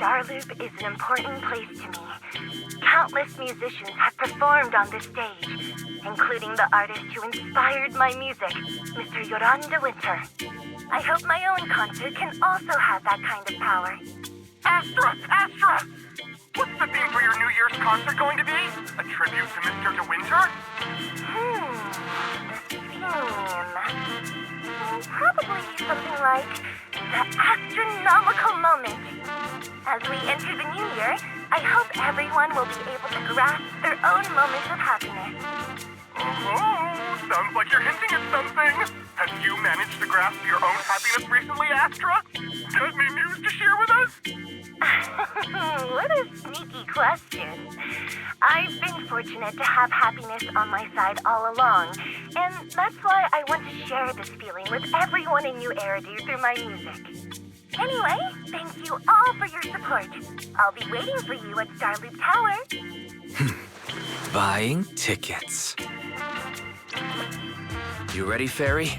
Starloop is an important place to me. Countless musicians have performed on this stage, including the artist who inspired my music, Mr. Yoran de Winter. I hope my own concert can also have that kind of power. Astra! Astra! What's the theme for your New Year's concert going to be? A tribute to Mr. De Winter? The theme... Probably something like the Astra-nomical moment. As we enter the new year, I hope everyone will be able to grasp their own moments of happiness. Oh, sounds like you're hinting at something. Have you managed to grasp your own happiness recently, Astra? Got any news to share with us? What a sneaky question. I've been fortunate to have happiness on my side all along, and that's why I want to share this feeling with everyone in New Eridu through my music. Anyway, thank you all for your support. I'll be waiting for you at Starloop Tower. Buying tickets. You ready, Fairy?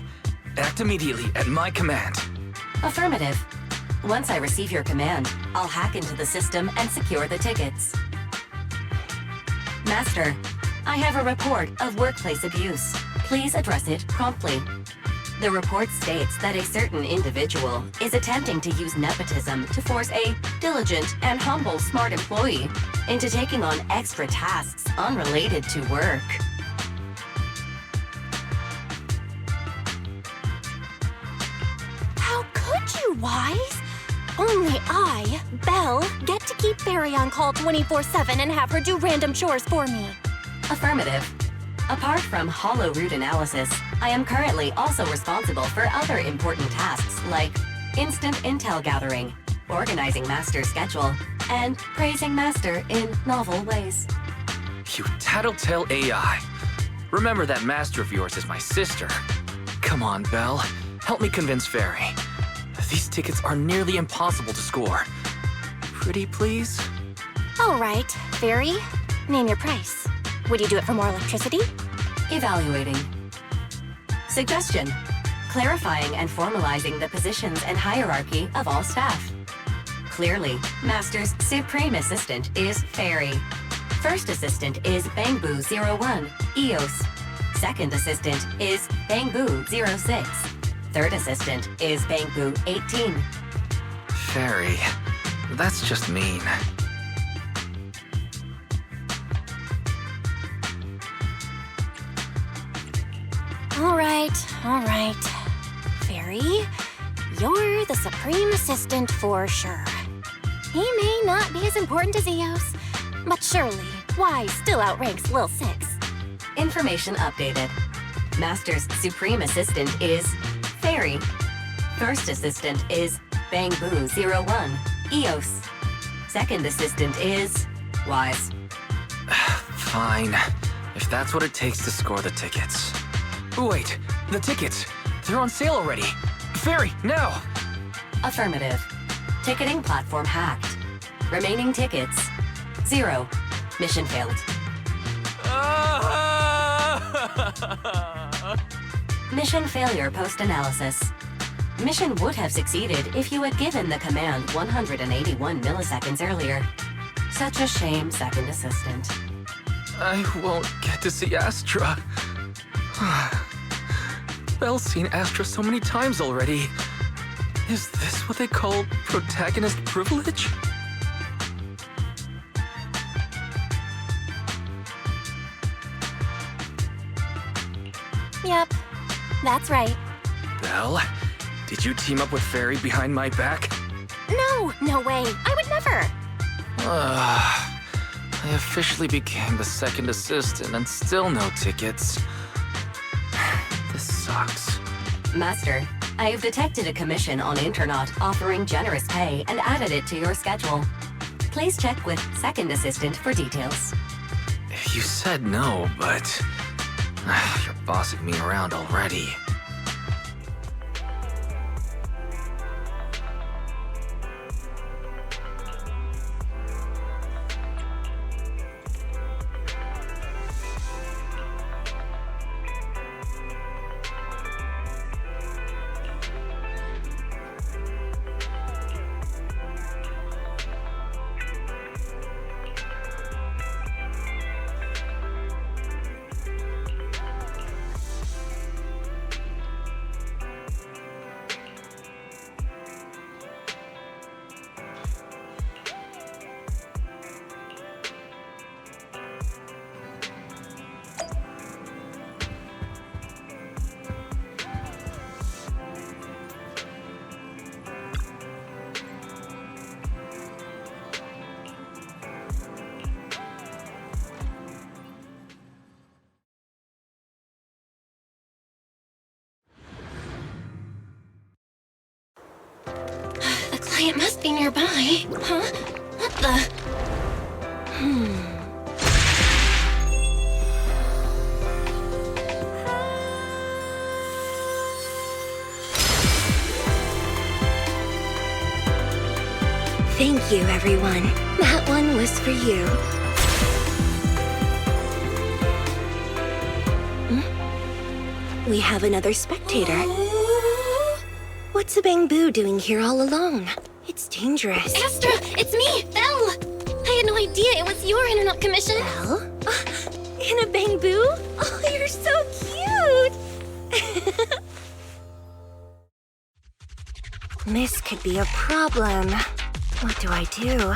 Act immediately at my command. Affirmative. Once I receive your command, I'll hack into the system and secure the tickets. Master, I have a report of workplace abuse. Please address it promptly. The report states that a certain individual is attempting to use nepotism to force a diligent and humble smart employee into taking on extra tasks unrelated to work. How could you, Wise? Only I, Belle, get to keep Fairy on call 24/7 and have her do random chores for me. Affirmative. Apart from hollow root analysis, I am currently also responsible for other important tasks like instant intel gathering, organizing Master's schedule, and praising Master in novel ways. You tattletale AI. Remember that master of yours is my sister. Come on, Belle. Help me convince Fairy. These tickets are nearly impossible to score. Pretty please? All right, Fairy, name your price. Would you do it for more electricity? Evaluating. Suggestion. Clarifying and formalizing the positions and hierarchy of all staff. Clearly, Master's Supreme Assistant is Fairy. First Assistant is Bangboo01, EOS. Second Assistant is Bangboo06. Third Assistant is Bangboo18. Fairy, that's just mean. All right. Fairy, you're the Supreme Assistant for sure. He may not be as important as Eos, but surely Wise still outranks Lil Six. Information updated. Master's Supreme Assistant is Fairy. First Assistant is Bangboo01, EOS. Second Assistant is Wise. Fine, if that's what it takes to score the tickets. Wait, the tickets! They're on sale already! Fairy, now! Affirmative. Ticketing platform hacked. Remaining tickets, 0. Mission failed. Mission failure post-analysis. Mission would have succeeded if you had given the command 181 milliseconds earlier. Such a shame, Second Assistant. I won't get to see Astra. Belle's seen Astra so many times already. Is this what they call protagonist privilege? Yep, that's right. Belle, did you team up with Fairy behind my back? No way. I would never. I officially became the second assistant and still no tickets. This sucks. Master, I have detected a commission on Internaut offering generous pay and added it to your schedule. Please check with Second Assistant for details. You said no, but you're bossing me around already. It must be nearby. Huh? What the? Thank you, everyone. That one was for you. We have another spectator. What's a bamboo doing here all alone? It's dangerous. Astra, it's me, Belle. I had no idea it was your internet commission. Belle? In a bamboo? Oh, you're so cute! This could be a problem. What do I do?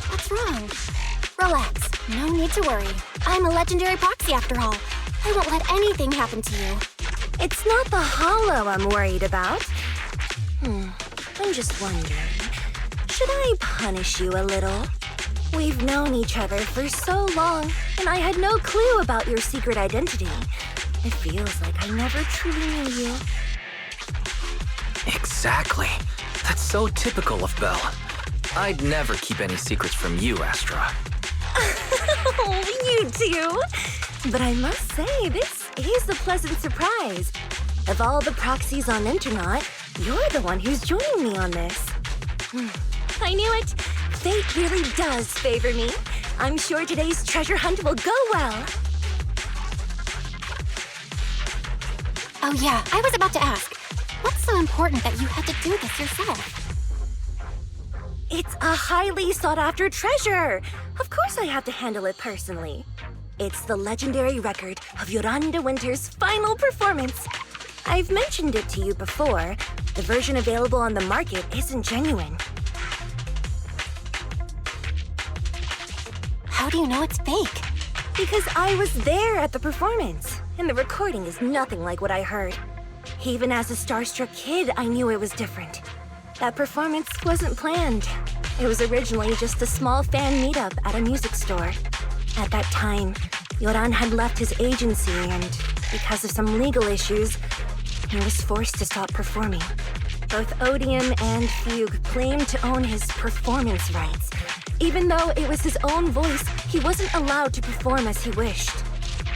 What's wrong? Relax. No need to worry. I'm a legendary proxy after all. I won't let anything happen to you. It's not the hollow I'm worried about. I'm just wondering, should I punish you a little? We've known each other for so long, and I had no clue about your secret identity. It feels like I never truly knew you. Exactly. That's so typical of Belle. I'd never keep any secrets from you, Astra. Oh, you too. But I must say, this is a pleasant surprise. Of all the proxies on Internet, you're the one who's joining me on this. I knew it. Fate really does favor me. I'm sure today's treasure hunt will go well. Oh yeah, I was about to ask. What's so important that you had to do this yourself? It's a highly sought-after treasure. Of course I have to handle it personally. It's the legendary record of Yolanda Winter's final performance. I've mentioned it to you before. The version available on the market isn't genuine. How do you know it's fake? Because I was there at the performance, and the recording is nothing like what I heard. Even as a starstruck kid, I knew it was different. That performance wasn't planned. It was originally just a small fan meetup at a music store. At that time, Yoran had left his agency, and because of some legal issues, he was forced to stop performing. Both Odium and Fugue claimed to own his performance rights. Even though it was his own voice, he wasn't allowed to perform as he wished.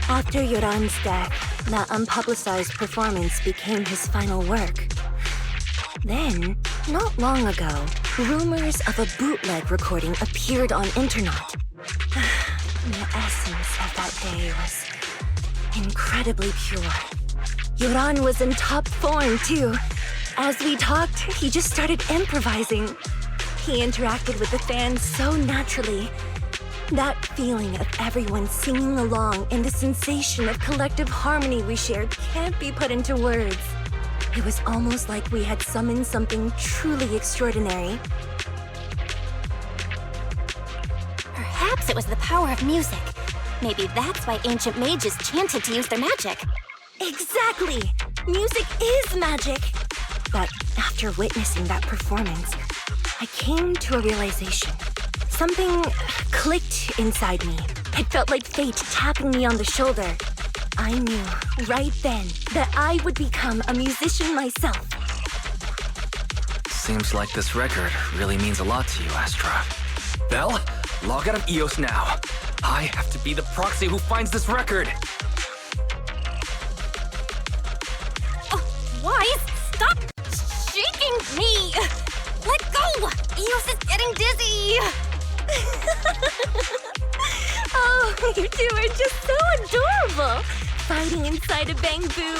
After Yoran's death, that unpublicized performance became his final work. Then, not long ago, rumors of a bootleg recording appeared on internet. The essence of that day was incredibly pure. Yoran was in top form, too. As we talked, he just started improvising. He interacted with the fans so naturally. That feeling of everyone singing along and the sensation of collective harmony we shared can't be put into words. It was almost like we had summoned something truly extraordinary. Perhaps it was the power of music. Maybe that's why ancient mages chanted to use their magic. Exactly! Music is magic! But after witnessing that performance, I came to a realization. Something clicked inside me. It felt like fate tapping me on the shoulder. I knew right then that I would become a musician myself. Seems like this record really means a lot to you, Astra. Belle, log out of EOS now. I have to be the proxy who finds this record. Wise, stop shaking me! Let go! Eos is getting dizzy! Oh, you two are just so adorable! Fighting inside a bamboo.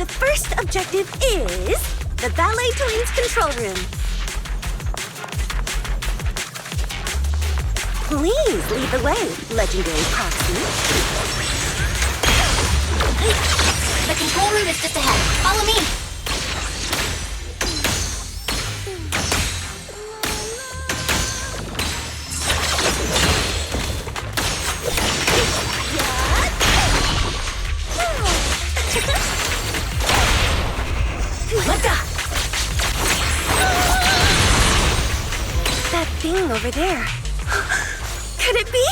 The first objective is the Ballet Twins control room. Please lead the way, legendary Proxy. The control room is just ahead. Follow me. That thing over there. Could it be?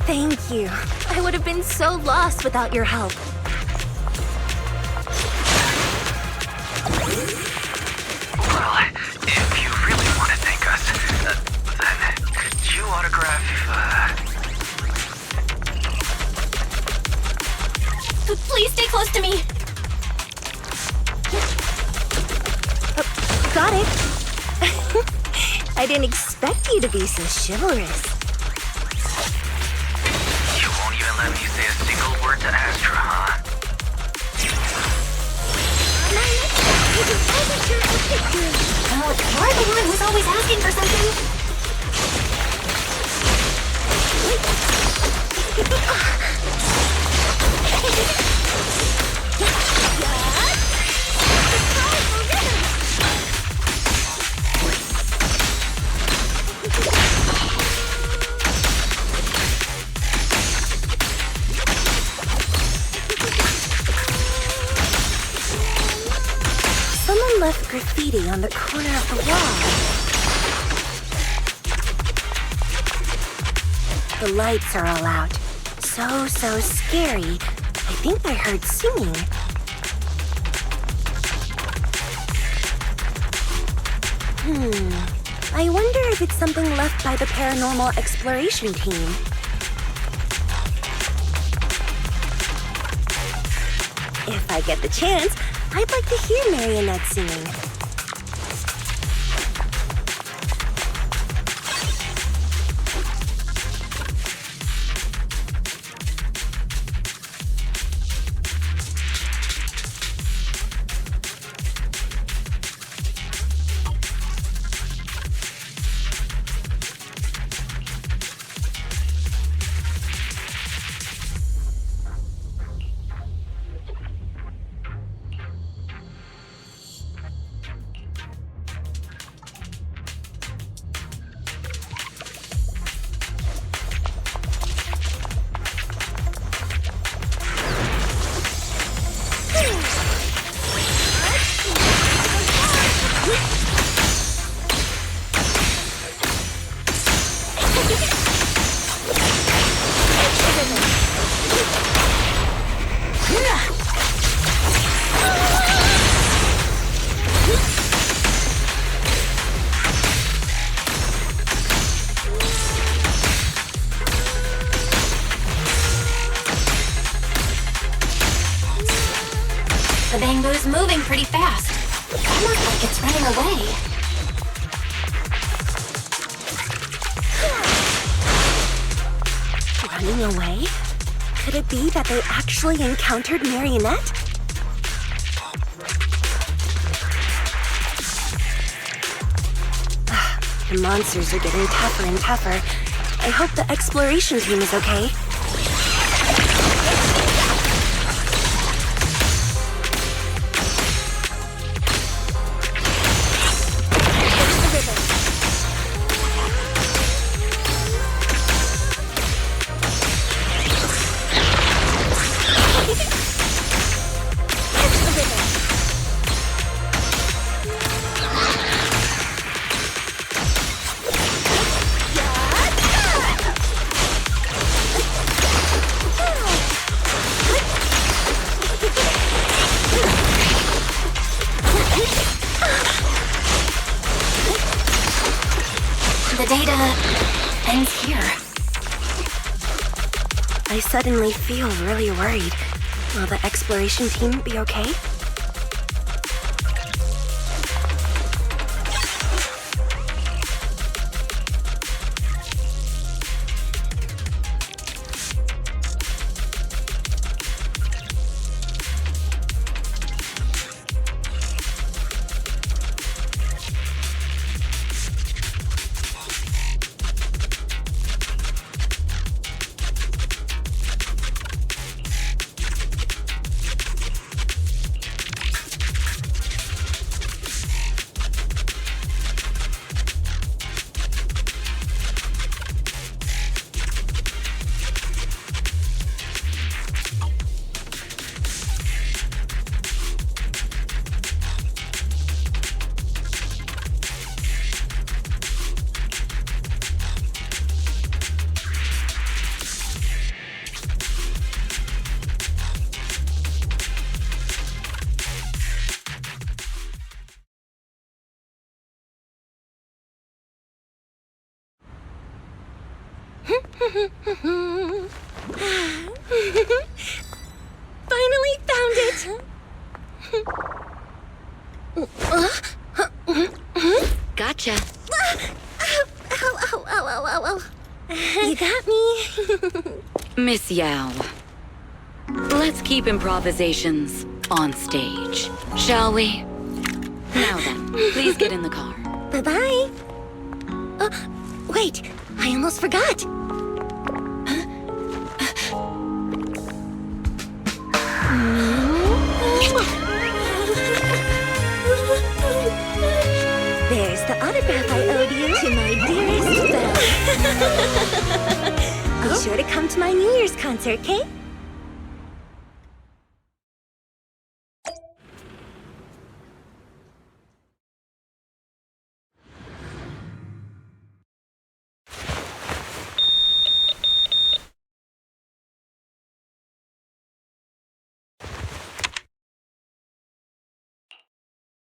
Thank you. I would have been so lost without your help. Well, if you really want to thank us, then could you autograph, Please stay close to me. Got it. I didn't expect you to be so chivalrous. You won't even let me say a single word to Astra, huh? Oh, you're the one who's always asking for something. Someone left graffiti on the corner of the wall. The lights are all out. So scary. I think I heard singing. I wonder if it's something left by the paranormal exploration team. If I get the chance, I'd like to hear Marionette singing. The bamboo's moving pretty fast. Almost like it's running away. Running away? Could it be that they actually encountered Marionette? The monsters are getting tougher and tougher. I hope the exploration team is okay. The data ends here. I suddenly feel really worried. Will the exploration team be okay? Finally found it! Gotcha. Ow. You got me. Miss Yao. Let's keep improvisations on stage, shall we? Now then, please get in the car. Bye-bye. Wait, I almost forgot. There's the autograph I owed you to my dearest Belle. Be sure to come to my New Year's concert, okay?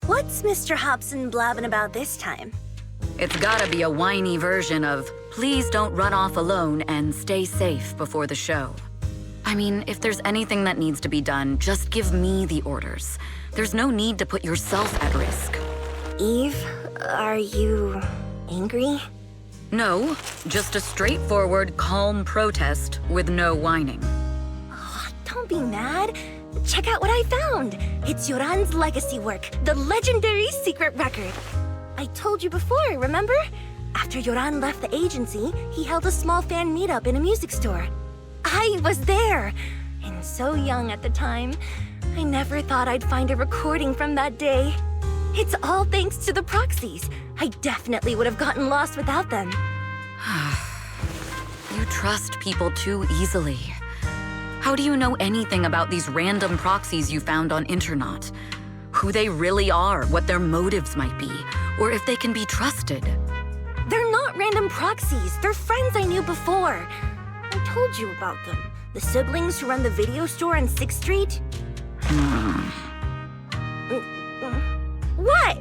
What's Mr. Hobson blabbing about this time? It's gotta be a whiny version of, please don't run off alone and stay safe before the show. I mean, if there's anything that needs to be done, just give me the orders. There's no need to put yourself at risk. Eve, are you angry? No, just a straightforward, calm protest with no whining. Oh, don't be mad. Check out what I found. It's Yoran's legacy work, the legendary secret record. I told you before, remember? After Yoran left the agency, he held a small fan meetup in a music store. I was there, and so young at the time. I never thought I'd find a recording from that day. It's all thanks to the proxies. I definitely would have gotten lost without them. You trust people too easily. How do you know anything about these random proxies you found on Internet? Who they really are, what their motives might be, or if they can be trusted? They're not random proxies. They're friends I knew before. I told you about them. The siblings who run the video store on 6th Street. What?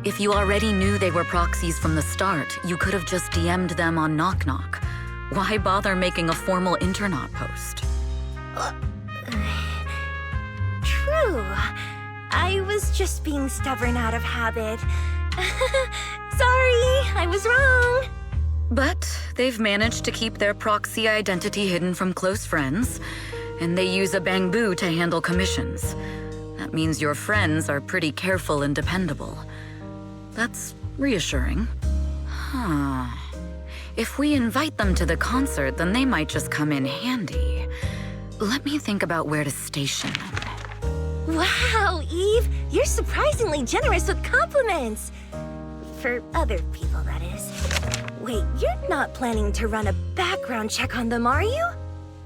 If you already knew they were proxies from the start, you could have just DM'd them on Knock Knock. Why bother making a formal Internet post? True. I was just being stubborn out of habit. Sorry, I was wrong. But they've managed to keep their proxy identity hidden from close friends, and they use a bamboo to handle commissions. That means your friends are pretty careful and dependable. That's reassuring. Huh. If we invite them to the concert, then they might just come in handy. Let me think about where to station them. Wow, Eve, you're surprisingly generous with compliments. For other people, that is. Wait, you're not planning to run a background check on them, are you?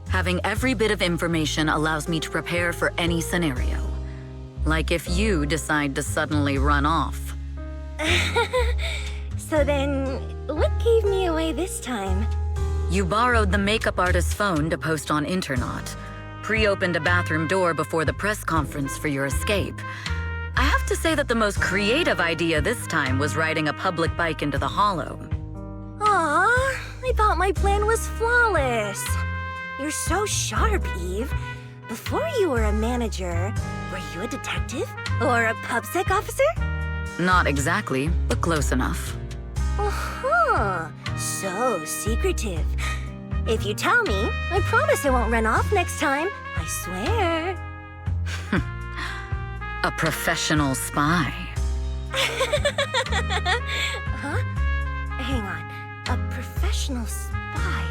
Having every bit of information allows me to prepare for any scenario. Like if you decide to suddenly run off. So then, what gave me away this time? You borrowed the makeup artist's phone to post on Internaut, pre-opened a bathroom door before the press conference for your escape. I have to say that the most creative idea this time was riding a public bike into the hollow. Aw, I thought my plan was flawless. You're so sharp, Eve. Before you were a manager, were you a detective? Or a PubSec officer? Not exactly, but close enough. Uh-huh. So secretive. If you tell me, I promise I won't run off next time. I swear. A professional spy. Huh? Hang on. A professional spy.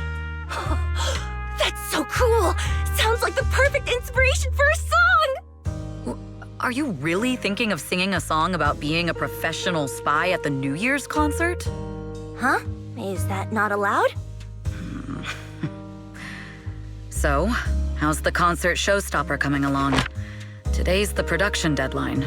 That's so cool! Sounds like the perfect inspiration for a song! Are you really thinking of singing a song about being a professional spy at the New Year's concert? Huh? Is that not allowed? So, how's the concert showstopper coming along? Today's the production deadline.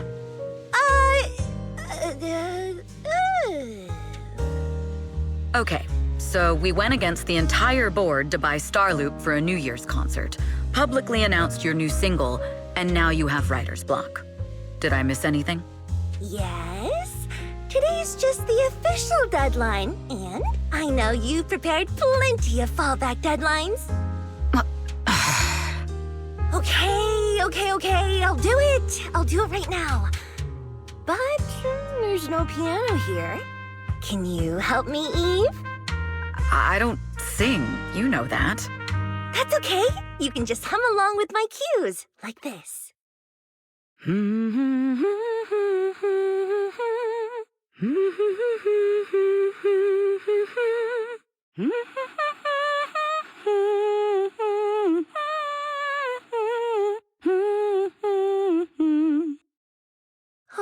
Okay, so we went against the entire board to buy Starloop for a New Year's concert, publicly announced your new single, and now you have writer's block. Did I miss anything? Yes. Today's just the official deadline, and I know you've prepared plenty of fallback deadlines. Okay, I'll do it. I'll do it right now. But there's no piano here. Can you help me, Eve? I don't sing, you know that. That's okay. You can just hum along with my cues, like this.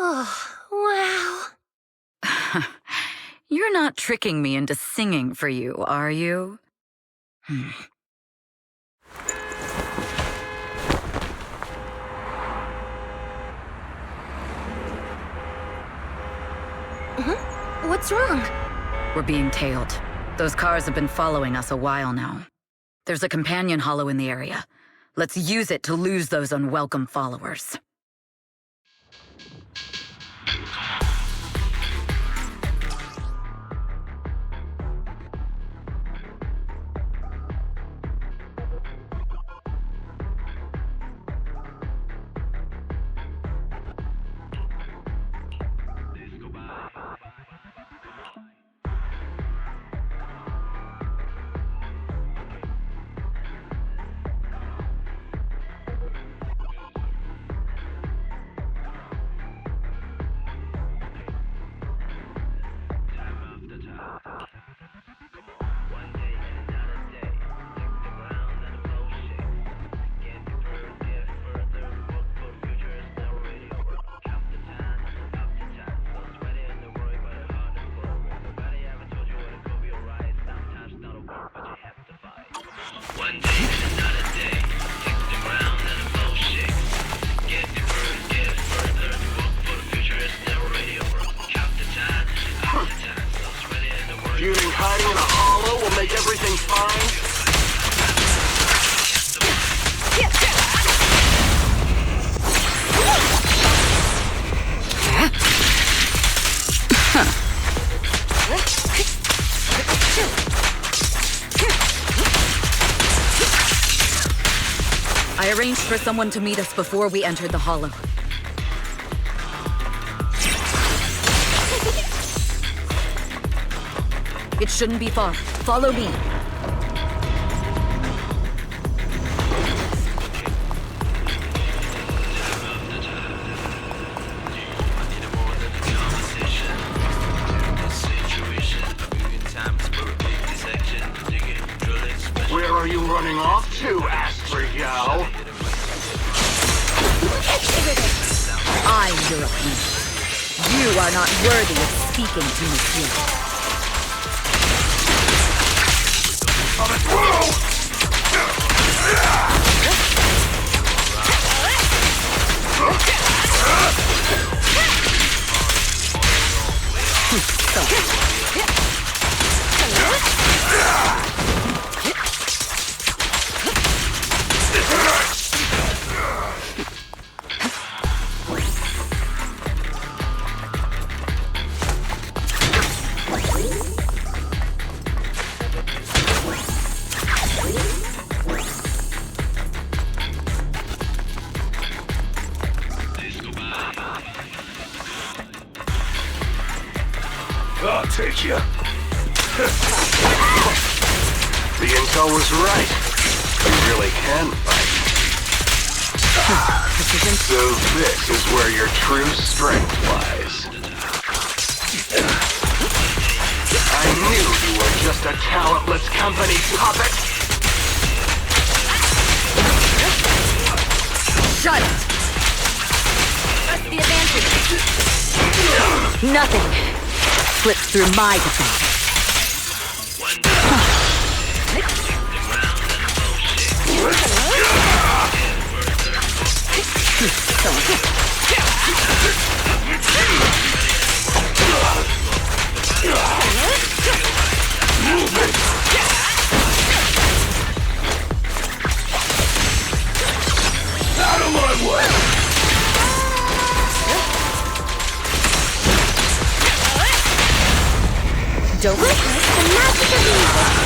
Oh, wow. You're not tricking me into singing for you, are you? What's wrong? We're being tailed. Those cars have been following us a while now. There's a companion hollow in the area. Let's use it to lose those unwelcome followers. You think hiding in a hollow will make everything fine? I arranged for someone to meet us before we entered the hollow. It shouldn't be far. Follow me. too, Astra-gal. I, European. You are not worthy of speaking to me here. I'll take you. The intel was right. You really can fight. So this is where your true strength lies. I knew you were just a talentless company puppet. Shut it! What's the advantage? Nothing slips through my defense. Out of my way! Don't Witness the magic of music.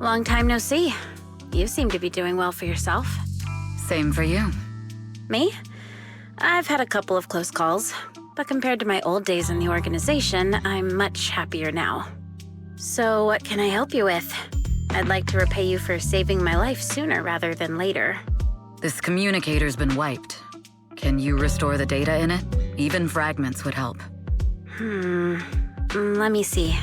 Long time no see. You seem to be doing well for yourself. Same for you. Me? I've had a couple of close calls, but compared to my old days in the organization, I'm much happier now. So what can I help you with? I'd like to repay you for saving my life sooner rather than later. This communicator's been wiped. Can you restore the data in it? Even fragments would help. Let me see.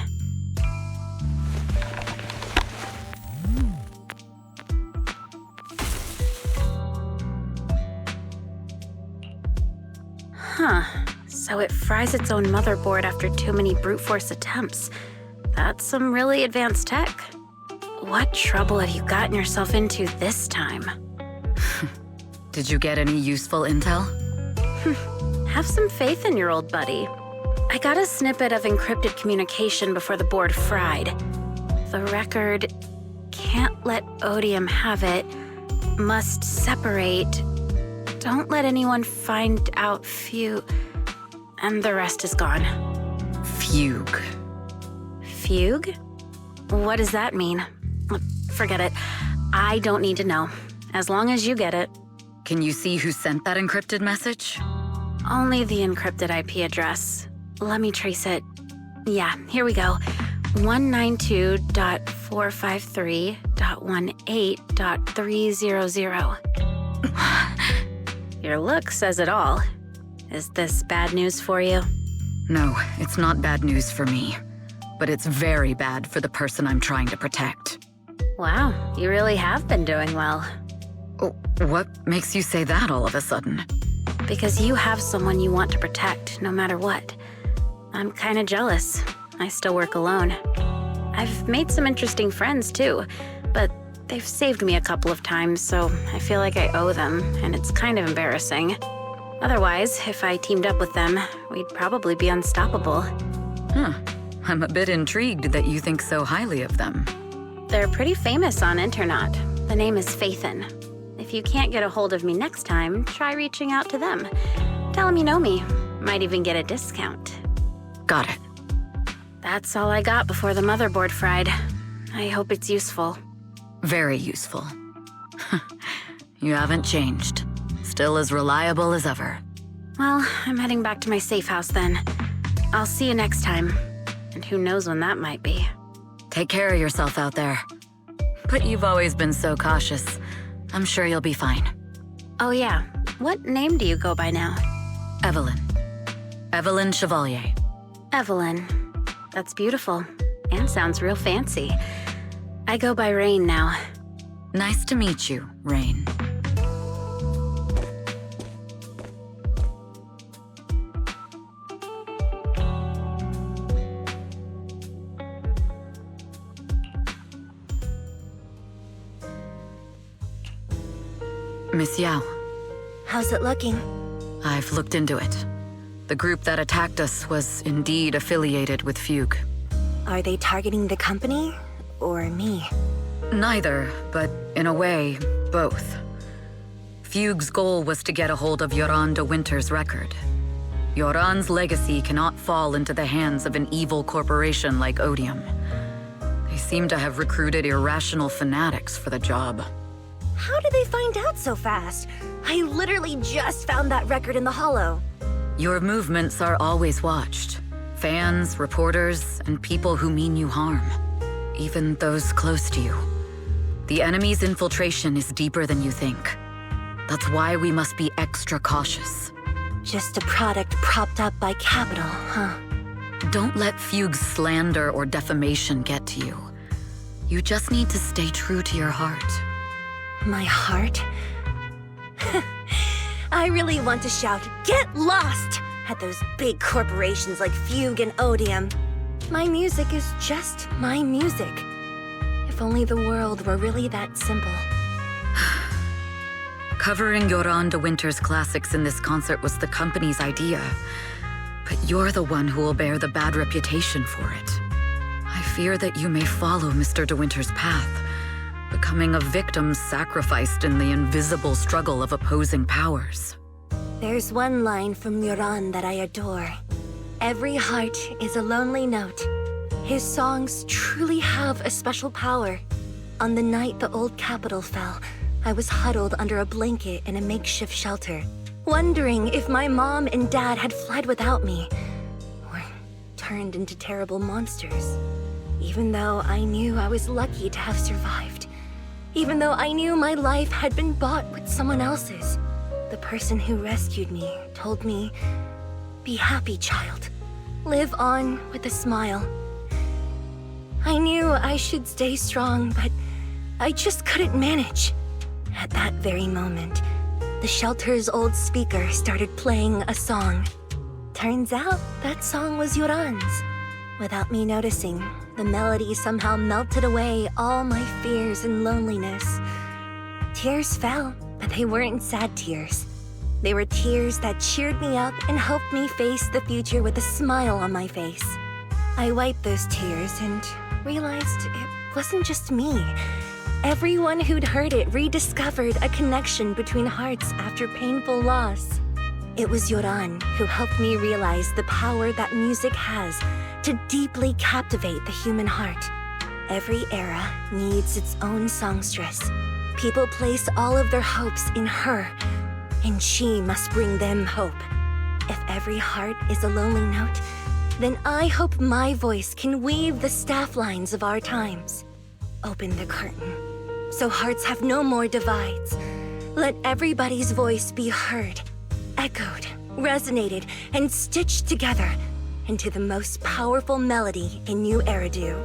So it fries its own motherboard after too many brute force attempts. That's some really advanced tech. What trouble have you gotten yourself into this time? Did you get any useful intel? Have some faith in your old buddy. I got a snippet of encrypted communication before the board fried. The record, can't let Odium have it, must separate, don't let anyone find out and the rest is gone. Fugue. Fugue? What does that mean? Forget it. I don't need to know. As long as you get it. Can you see who sent that encrypted message? Only the encrypted IP address. Let me trace it. Yeah, here we go. 192.453.18.300. Your look says it all. Is this bad news for you? No, it's not bad news for me. But it's very bad for the person I'm trying to protect. Wow, you really have been doing well. Oh, what makes you say that all of a sudden? Because you have someone you want to protect, no matter what. I'm kinda jealous. I still work alone. I've made some interesting friends, too, but they've saved me a couple of times, so I feel like I owe them, and it's kind of embarrassing. Otherwise, if I teamed up with them, we'd probably be unstoppable. I'm a bit intrigued that you think so highly of them. They're pretty famous on Internaut. The name is Phaethon. If you can't get a hold of me next time, try reaching out to them. Tell them you know me. Might even get a discount. Got it. That's all I got before the motherboard fried. I hope it's useful. Very useful. You haven't changed. Still as reliable as ever. Well, I'm heading back to my safe house then. I'll see you next time. And who knows when that might be. Take care of yourself out there. But you've always been so cautious. I'm sure you'll be fine. Oh yeah, what name do you go by now? Evelyn. Evelyn Chevalier. Evelyn. That's beautiful. And sounds real fancy. I go by Rain now. Nice to meet you, Rain. Miss Yao. How's it looking? I've looked into it. The group that attacked us was indeed affiliated with Fugue. Are they targeting the company or me? Neither, but in a way, both. Fugue's goal was to get a hold of Yoran de Winter's record. Yoran's legacy cannot fall into the hands of an evil corporation like Odium. They seem to have recruited irrational fanatics for the job. How did they find out so fast? I literally just found that record in the hollow. Your movements are always watched. Fans, reporters, and people who mean you harm. Even those close to you. The enemy's infiltration is deeper than you think. That's why we must be extra cautious. Just a product propped up by capital, huh? Don't let Fugue's slander or defamation get to you. You just need to stay true to your heart. My heart? I really want to shout, "Get lost!" at those big corporations like Fugue and Odium. My music is just my music. If only the world were really that simple. Covering Yoran de Winter's classics in this concert was the company's idea. But you're the one who will bear the bad reputation for it. I fear that you may follow Mr. de Winter's path, becoming a victim sacrificed in the invisible struggle of opposing powers. There's one line from Yoran that I adore. Every heart is a lonely note. His songs truly have a special power. On the night the old capital fell, I was huddled under a blanket in a makeshift shelter, wondering if my mom and dad had fled without me, or turned into terrible monsters. Even though I knew I was lucky to have survived. Even though I knew my life had been bought with someone else's. The person who rescued me told me, "Be happy, child. Live on with a smile." I knew I should stay strong, but I just couldn't manage. At that very moment, the shelter's old speaker started playing a song. Turns out that song was Yoran's. Without me noticing, the melody somehow melted away all my fears and loneliness. Tears fell, but they weren't sad tears. They were tears that cheered me up and helped me face the future with a smile on my face. I wiped those tears and realized it wasn't just me. Everyone who'd heard it rediscovered a connection between hearts after painful loss. It was Yoran who helped me realize the power that music has to deeply captivate the human heart. Every era needs its own songstress. People place all of their hopes in her, and she must bring them hope. If every heart is a lonely note, then I hope my voice can weave the staff lines of our times. Open the curtain, so hearts have no more divides. Let everybody's voice be heard, echoed, resonated, and stitched together into the most powerful melody in New Eridu.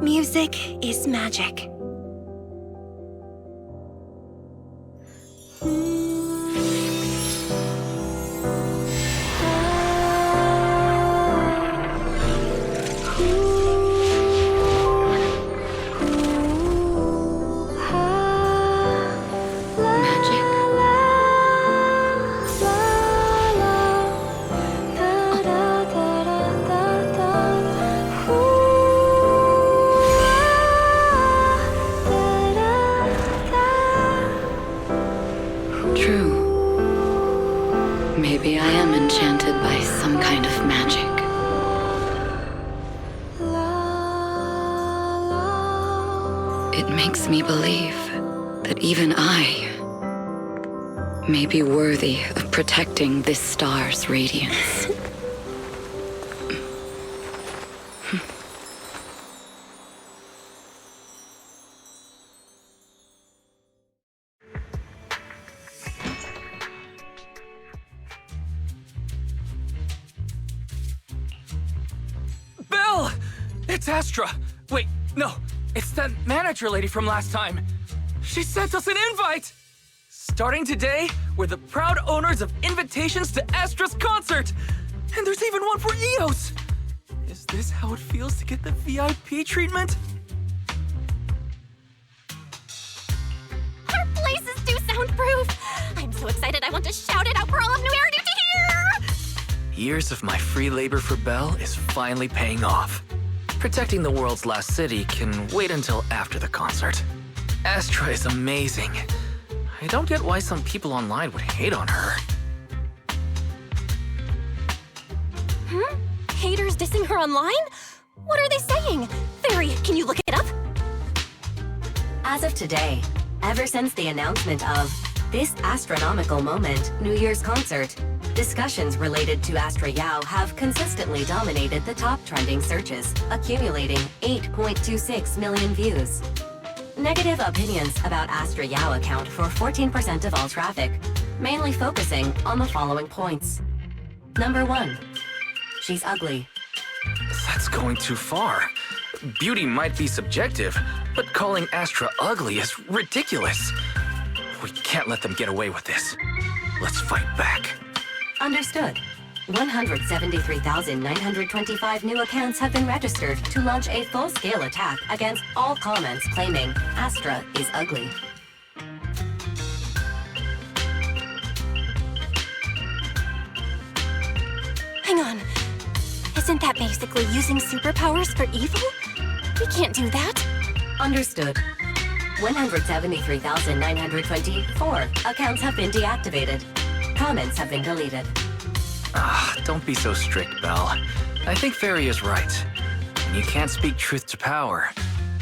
Music is magic. Maybe I am enchanted by some kind of magic. It makes me believe that even I may be worthy of protecting this star's radiance. Belle! It's Astra! Wait, no, it's that manager lady from last time. She sent us an invite! Starting today, we're the proud owners of invitations to Astra's concert! And there's even one for Eos! Is this how it feels to get the VIP treatment? Our place is too soundproof! I'm so excited I want to shout it out for all of New Eridu to hear! Years of my free labor for Belle is finally paying off. Protecting the world's last city can wait until after the concert. Astra is amazing. I don't get why some people online would hate on her. Haters dissing her online? What are they saying? Fairy, can you look it up? As of today, ever since the announcement of this Astra-nomical moment New Year's concert, discussions related to Astra Yao have consistently dominated the top trending searches, accumulating 8.26 million views. Negative opinions about Astra Yao account for 14% of all traffic, mainly focusing on the following points. Number 1, she's ugly. That's going too far. Beauty might be subjective, but calling Astra ugly is ridiculous. We can't let them get away with this. Let's fight back. Understood. 173,925 new accounts have been registered to launch a full-scale attack against all comments claiming Astra is ugly. Hang on. Isn't that basically using superpowers for evil? We can't do that. Understood. 173,924 accounts have been deactivated. Comments have been deleted. Don't be so strict, Belle. I think Fairy is right. When you can't speak truth to power,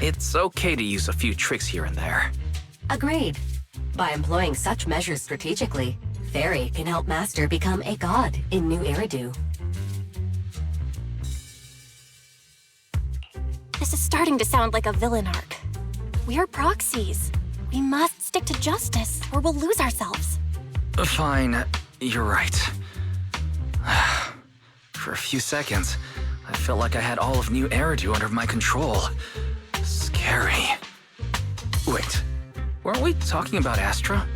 it's okay to use a few tricks here and there. Agreed. By employing such measures strategically, Fairy can help Master become a god in New Eridu. This is starting to sound like a villain arc. We're proxies. We must stick to justice, or we'll lose ourselves. Fine, you're right. For a few seconds, I felt like I had all of New Eridu under my control. Scary. Wait, weren't we talking about Astra?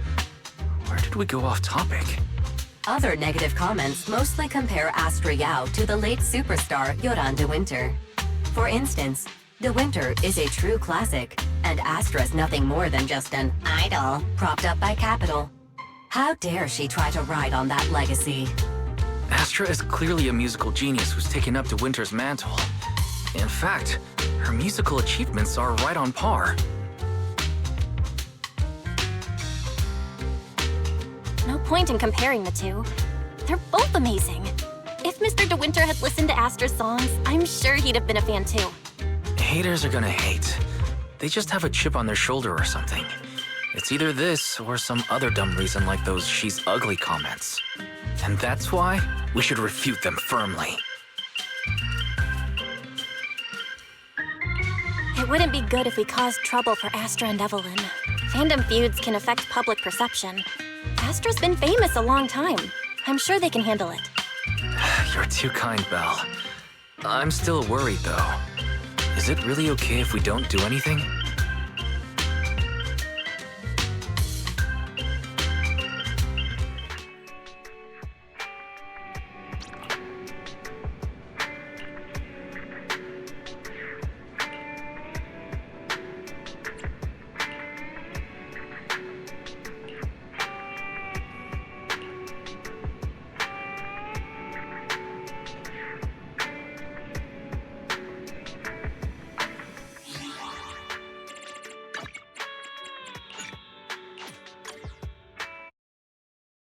Where did we go off topic? Other negative comments mostly compare Astra Yao to the late superstar Yoran de Winter. For instance, De Winter is a true classic, and Astra's nothing more than just an idol propped up by capital. How dare she try to ride on that legacy? Astra is clearly a musical genius who's taken up De Winter's mantle. In fact, her musical achievements are right on par. No point in comparing the two. They're both amazing. If Mr. De Winter had listened to Astra's songs, I'm sure he'd have been a fan too. Haters are gonna hate. They just have a chip on their shoulder or something. It's either this or some other dumb reason like those "she's ugly" comments. And that's why we should refute them firmly. It wouldn't be good if we caused trouble for Astra and Evelyn. Fandom feuds can affect public perception. Astra's been famous a long time. I'm sure they can handle it. You're too kind, Belle. I'm still worried, though. Is it really okay if we don't do anything?